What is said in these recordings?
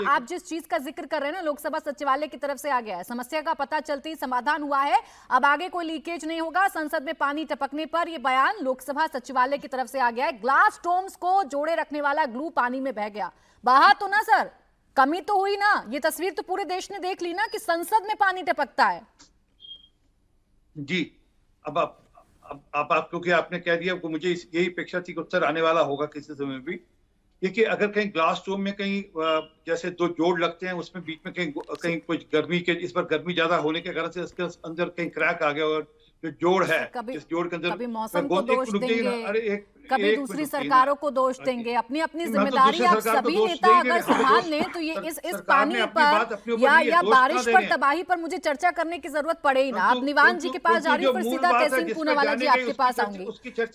आप जिस चीज का जिक्र कर रहे हैं ना, लोकसभा सचिवालय की तरफ से आ गया है, समस्या का पता चलते ही समाधान हुआ है, अब आगे कोई लीकेज नहीं होगा। संसद में पानी टपकने पर यह बयान लोकसभा सचिवालय की तरफ से आ गया है। ग्लास डोम्स को जोड़े रखने वाला ग्लू पानी में बह गया। बहा तो ना सर, कमी तो हुई ना। ये तस्वीर तो पूरे देश ने देख ली ना कि संसद में पानी टपकता है। जी, अब आप क्योंकि आपने कह दिया, मुझे यही अपेक्षा थी कि उत्तर आने वाला होगा किसी समय भी। देखिए, अगर कहीं ग्लास डोम में कहीं जैसे दो जोड़ लगते हैं, उसमें बीच में कहीं कुछ गर्मी के, इस पर गर्मी ज्यादा होने के कारण से इसके अंदर कहीं क्रैक आ गया, और जो जोड़ है इस जोड़ के अंदर कभी मौसम को दोष देंगे, अरे कभी दूसरी सरकारों को दोष देंगे। अपनी अपनी जिम्मेदारी आप सभी नेता अगर संभाल लें तो ये इस पानी पर या बारिश पर, तबाही पर मुझे चर्चा करने की जरूरत पड़े ही ना। आप निवान जी के पास जा रही हूँ, फिर सीधा तहसीन पूनावाला जी आपके पास आऊंगी।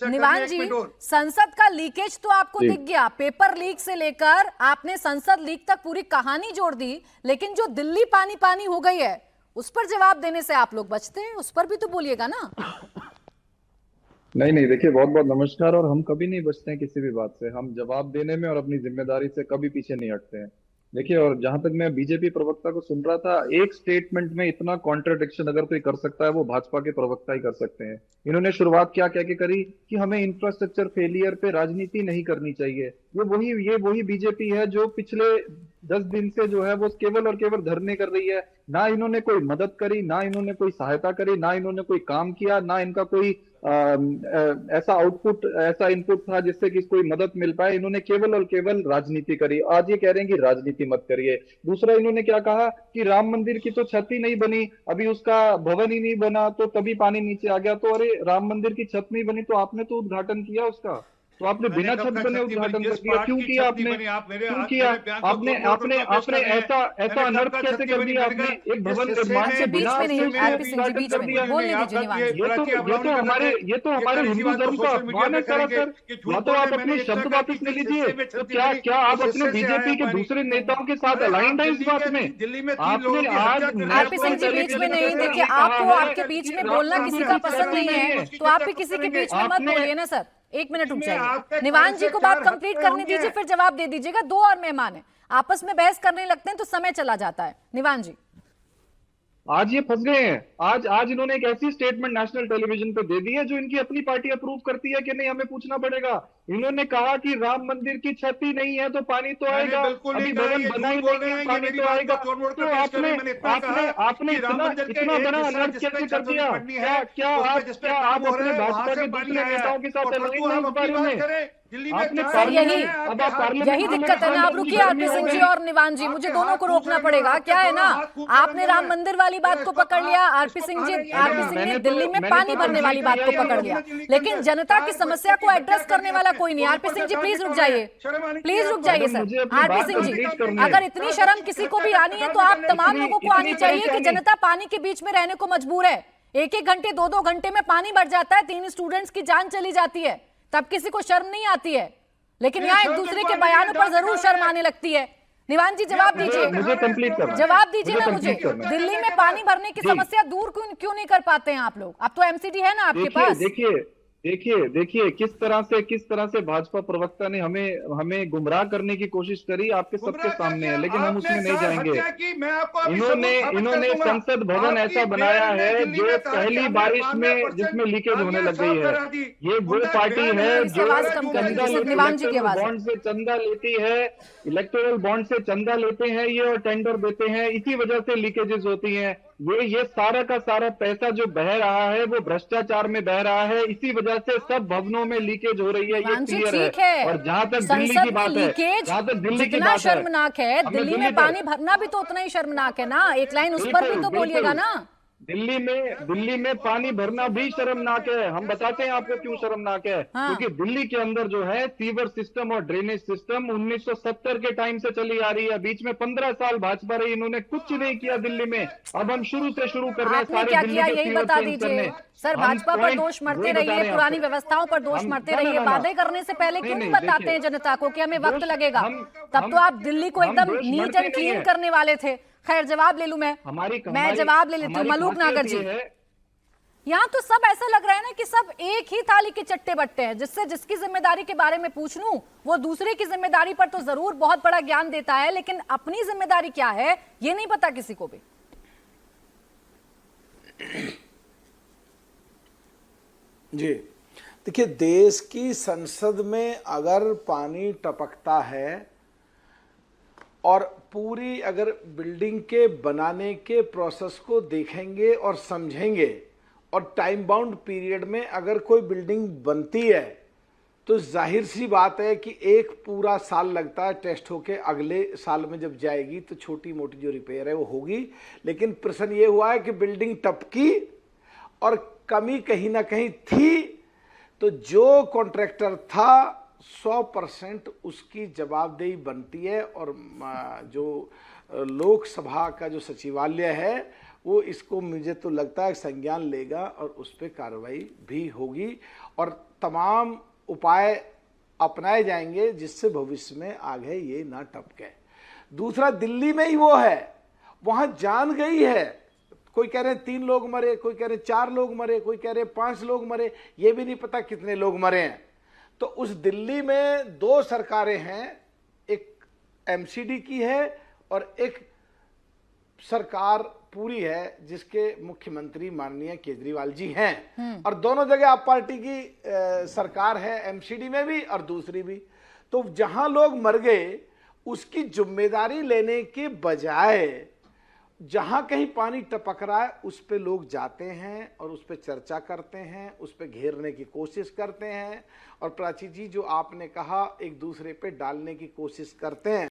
निवान जी, संसद का लीकेज तो आपको दिख गया, पेपर लीक से लेकर आपने संसद लीक तक पूरी कहानी जोड़ दी, लेकिन जो दिल्ली पानी पानी हो गई है उस पर जवाब देने से आप लोग बचते हैं, उस पर भी तो बोलिएगा ना। नहीं, देखिए, बहुत बहुत नमस्कार। और हम कभी नहीं बचते हैं किसी भी बात से। हम जवाब देने में और अपनी जिम्मेदारी से कभी पीछे नहीं हटते हैं। देखिए, और जहां तक मैं बीजेपी प्रवक्ता को सुन रहा था, एक स्टेटमेंट में इतना कॉन्ट्रडिक्शन अगर कोई कर सकता है वो भाजपा के प्रवक्ता ही कर सकते हैं। इन्होंने शुरुआत क्या कह के करी कि हमें इंफ्रास्ट्रक्चर फेलियर पे राजनीति नहीं करनी चाहिए। ये वही बीजेपी है जो पिछले 10 दिन से जो है वो केवल और केवल धरने कर रही है। ना इन्होंने कोई मदद करी, ना इन्होंने कोई सहायता करी, ना इन्होंने कोई काम किया, ना इनका कोई ऐसा आउटपुट, ऐसा इनपुट था जिससे कि कोई मदद मिल पाए। इन्होंने केवल और केवल राजनीति करी। आज ये कह रहे हैं कि राजनीति मत करिए। दूसरा, इन्होंने क्या कहा कि राम मंदिर की तो छत ही नहीं बनी, अभी उसका भवन ही नहीं बना, तो तभी पानी नीचे आ गया। तो अरे, राम मंदिर की छत नहीं बनी तो आपने तो उद्घाटन किया उसका, तो आपने बिना छत बने उद्घाटन कर दिया। क्यों किया आपने? क्यों किया आपने? आपने ऐसा अनर्थ कैसे कर दिया आपने? एक भवन निर्माण के बिना उद्घाटन कर दिया। ये तो हमारे हिंदू धर्म का अपमान है सरासर। या तो आप अपने शब्द वापस ले लीजिए। तो क्या आप अपने बीजेपी के दूसरे नेताओं के साथ अलाइंड है इस बात में? आपने आज आरपी सिंह जी बीच में नहीं, देखिए आपको आपके बीच में बोलना किसी का पसंद नहीं है तो आप भी किसी के बीच में मत बोलिए ना सर। एक मिनट रुक जाइए, निवान जी को बात कंप्लीट करने दीजिए, फिर जवाब दे दीजिएगा। दो और मेहमान हैं, आपस में बहस करने लगते हैं तो समय चला जाता है। निवान जी, आज ये फंस गए हैं। आज इन्होंने एक ऐसी स्टेटमेंट नेशनल टेलीविजन पे दे दी है जो इनकी अपनी पार्टी अप्रूव करती है कि नहीं, हमें पूछना पड़ेगा। इन्होंने कहा कि राम मंदिर की छत ही नहीं है तो पानी तो आएगा, अभी भवन बना ही नहीं है, पानी तो आएगा। तो आपने इतना बड़ा अनर्थ कैसे कर दिया? क्या आप अपने भाजपा के दूसरे नेताओं के साथ अलाइन हैं इस बारे में? यही दिक्कत है ना। आप रुकिए आरपी सिंह जी और निवान जी, मुझे दोनों को रोकना पड़ेगा। क्या है ना, आपने राम मंदिर वाली बात को पकड़ लिया, आरपी सिंह ने दिल्ली में पानी भरने वाली बात को पकड़ लिया, लेकिन जनता की समस्या को एड्रेस करने वाला कोई नहीं। आरपी सिंह जी प्लीज रुक जाइए, प्लीज रुक जाइए सर। आरपी सिंह जी, अगर इतनी शर्म किसी को भी आनी है तो आप तमाम लोगों को आनी चाहिए कि जनता पानी के बीच में रहने को मजबूर है। 1-1 घंटे 2-2 घंटे में पानी भर जाता है, 3 स्टूडेंट्स की जान चली जाती है, तब किसी को शर्म नहीं आती है। लेकिन यहाँ एक दूसरे के बयानों पर जरूर शर्म आने लगती है। निवान जी जवाब दीजिए, जवाब दीजिए ना मुझे। दिल्ली में पानी भरने की समस्या दूर क्यों नहीं कर पाते हैं आप लोग? अब तो एमसीडी है ना आपके पास। देखिए किस तरह से भाजपा प्रवक्ता ने हमें गुमराह करने की कोशिश करी, आपके सबके सामने है, लेकिन हम उसमें नहीं जाएंगे। इन्होंने संसद भवन ऐसा बनाया है जो पहली बारिश में जिसमें लीकेज होने लग गई है। ये वो पार्टी है जो चंदा लेती है, इलेक्टोरल बॉन्ड से चंदा लेते हैं ये और टेंडर देते हैं, इसी वजह से लीकेजेस होती हैं। ये सारा का सारा पैसा जो बह रहा है वो भ्रष्टाचार में बह रहा है, इसी वजह से सब भवनों में लीकेज हो रही है, ये क्लियर है। और जहां तक दिल्ली की बात है, जितना शर्मनाक है, दिल्ली में पानी भरना भी तो उतना ही शर्मनाक है ना। एक लाइन उस पर भी तो बोलिएगा ना। दिल्ली में पानी भरना भी शर्मनाक है। हम बताते हैं आपको क्यों शर्मनाक है। क्योंकि दिल्ली के अंदर जो है सीवर सिस्टम और ड्रेनेज सिस्टम 1970 के टाइम से चली आ रही है। बीच में 15 साल भाजपा रही, इन्होंने कुछ नहीं किया दिल्ली में। अब हम शुरू कर रहे हैं सारे क्या किया यही बता दीजिए सर। भाजपा पर दोष मरते रहिए, पुरानी व्यवस्थाओं पर दोष मरते रहिए, वादे करने से पहले क्यों नहीं बताते हैं जनता को कि हमें वक्त लगेगा? तब तो आप दिल्ली को एकदम नीट एंड क्लीन करने वाले थे। खैर जवाब ले लूं मैं जवाब ले लेती हूँ। मलूक नागर जी, यहाँ तो सब ऐसा लग रहा है ना कि सब एक ही थाली के चट्टे बट्टे हैं, जिससे जिसकी जिम्मेदारी के बारे में पूछ लूं वो दूसरे की जिम्मेदारी पर तो जरूर बहुत बड़ा ज्ञान देता है, लेकिन अपनी जिम्मेदारी क्या है ये नहीं पता किसी को भी। जी देखिए, देश की संसद में अगर पानी टपकता है और पूरी अगर बिल्डिंग के बनाने के प्रोसेस को देखेंगे और समझेंगे और टाइम बाउंड पीरियड में अगर कोई बिल्डिंग बनती है तो जाहिर सी बात है कि एक पूरा साल लगता है टेस्ट होके अगले साल में जब जाएगी तो छोटी मोटी जो रिपेयर है वो होगी। लेकिन प्रश्न ये हुआ है कि बिल्डिंग टपकी और कमी कहीं ना कहीं थी, तो जो कॉन्ट्रैक्टर था 100% उसकी जवाबदेही बनती है। और जो लोकसभा का जो सचिवालय है वो इसको मुझे तो लगता है संज्ञान लेगा और उस पर कार्रवाई भी होगी और तमाम उपाय अपनाए जाएंगे जिससे भविष्य में आगे ये ना टपके। दूसरा, दिल्ली में ही वो है, वहां जान गई है। कोई कह रहे हैं 3 लोग मरे, कोई कह रहे हैं 4 लोग मरे, कोई कह रहे हैं 5 लोग मरे, ये भी नहीं पता कितने लोग मरे हैं। तो उस दिल्ली में 2 सरकारें हैं, एक एमसीडी की है और एक सरकार पूरी है जिसके मुख्यमंत्री माननीय केजरीवाल जी हैं। और दोनों जगह आप पार्टी की सरकार है, एमसीडी में भी और दूसरी भी। तो जहां लोग मर गए उसकी जिम्मेदारी लेने के बजाय जहां कहीं पानी टपक रहा है उस पे लोग जाते हैं और उस पे चर्चा करते हैं, उस पे घेरने की कोशिश करते हैं और प्राची जी जो आपने कहा एक दूसरे पे डालने की कोशिश करते हैं।